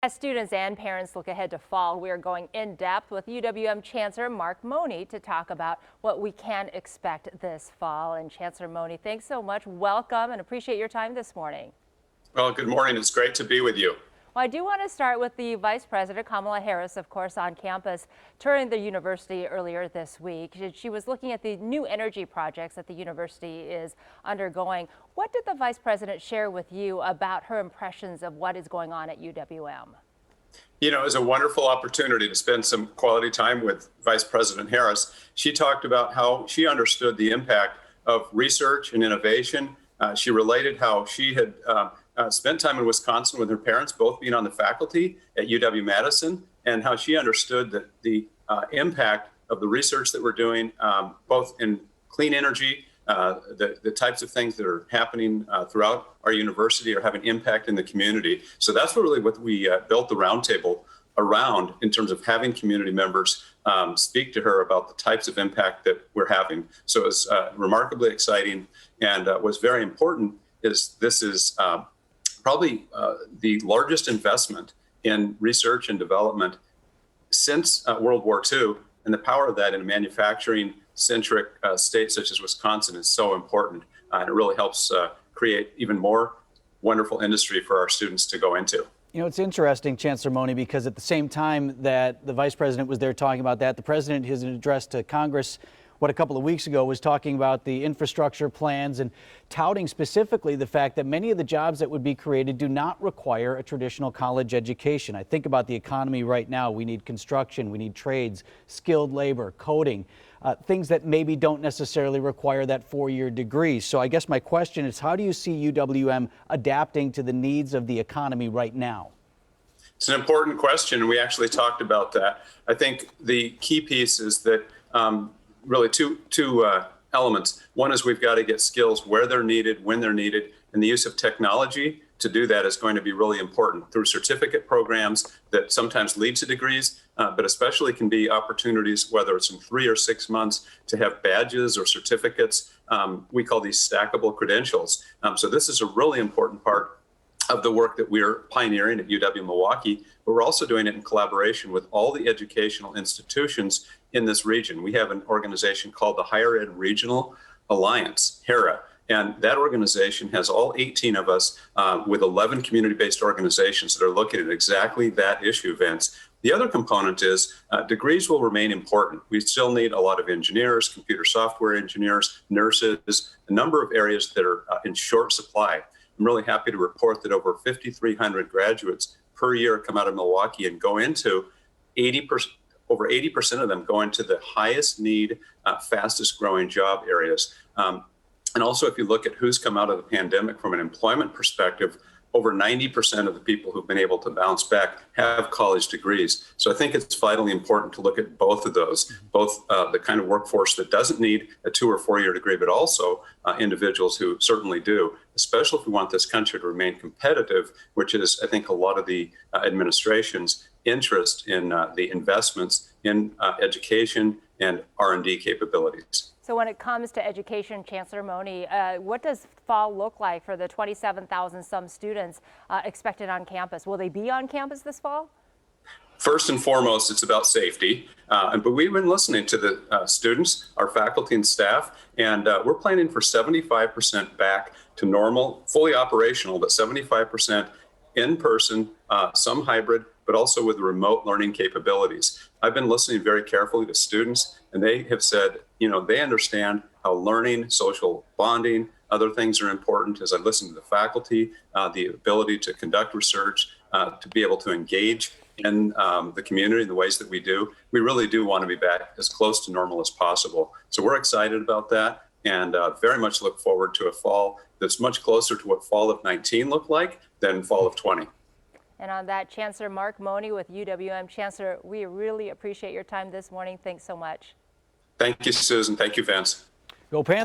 As students and parents look ahead to fall, we are going in depth with UWM Chancellor Mark Mone to talk about what we can expect this fall. And Chancellor Mone, thanks so much. Welcome and appreciate your time this morning. Well, good morning. It's great to be with you. Well, I do want to start with the Vice President, Kamala Harris, of course, on campus touring the university earlier this week. She was looking at the new energy projects that the university is undergoing. What did the Vice President share with you about her impressions of what is going on at UWM? You know, it was a wonderful opportunity to spend some quality time with Vice President Harris. She talked about how she understood the impact of research and innovation. She related how she had spent time in Wisconsin with her parents, both being on the faculty at UW-Madison, and how she understood that the impact of the research that we're doing, both in clean energy, the types of things that are happening throughout our university are having impact in the community. So that's what we built the roundtable around, in terms of having community members speak to her about the types of impact that we're having. So it was remarkably exciting, and what's very important is this is probably the largest investment in research and development since World War II, and the power of that in a manufacturing-centric state such as Wisconsin is so important, and it really helps create even more wonderful industry for our students to go into. You know, it's interesting, Chancellor Mone, because at the same time that the Vice President was there talking about that, the President, his address to Congress, a couple of weeks ago, was talking about the infrastructure plans and touting specifically the fact that many of the jobs that would be created do not require a traditional college education. I think about the economy right now. We need construction, we need trades, skilled labor, coding, things that maybe don't necessarily require that four-year degree. So I guess my question is, how do you see UWM adapting to the needs of the economy right now? It's an important question, and we actually talked about that. I think the key piece is that really two elements. One is we've got to get skills where they're needed, when they're needed, and the use of technology to do that is going to be really important through certificate programs that sometimes lead to degrees, but especially can be opportunities, whether it's in 3 or 6 months, to have badges or certificates. We call these stackable credentials. So this is a really important part of the work that we're pioneering at UW-Milwaukee, but we're also doing it in collaboration with all the educational institutions in this region. We have an organization called the Higher Ed Regional Alliance, HERA, and that organization has all 18 of us with 11 community-based organizations that are looking at exactly that issue, Vince. The other component is degrees will remain important. We still need a lot of engineers, computer software engineers, nurses, a number of areas that are in short supply. I'm really happy to report that over 5,300 graduates per year come out of Milwaukee and go into over 80% of them go into the highest need, fastest growing job areas. And also, if you look at who's come out of the pandemic from an employment perspective, over 90% of the people who've been able to bounce back have college degrees. So I think it's vitally important to look at both of those, both the kind of workforce that doesn't need a 2 or 4 year degree, but also individuals who certainly do, especially if we want this country to remain competitive, which is, I think, a lot of the administration's interest in the investments in education and R&D capabilities. So when it comes to education, Chancellor Mone, what does fall look like for the 27,000 some students expected on campus? Will they be on campus this fall? First and foremost, it's about safety. But we've been listening to the students, our faculty and staff, and we're planning for 75% back to normal, fully operational, but 75% in person, some hybrid, but also with remote learning capabilities. I've been listening very carefully to students, and they have said, you know, they understand how learning, social bonding, other things are important. As I listen to the faculty, the ability to conduct research, to be able to engage in the community in the ways that we do, we really do want to be back as close to normal as possible. So we're excited about that, and very much look forward to a fall that's much closer to what fall of 19 looked like than fall of 20. And on that, Chancellor Mark Mone with UWM. Chancellor, we really appreciate your time this morning. Thanks so much. Thank you, Susan. Thank you, Vince. Go Panthers.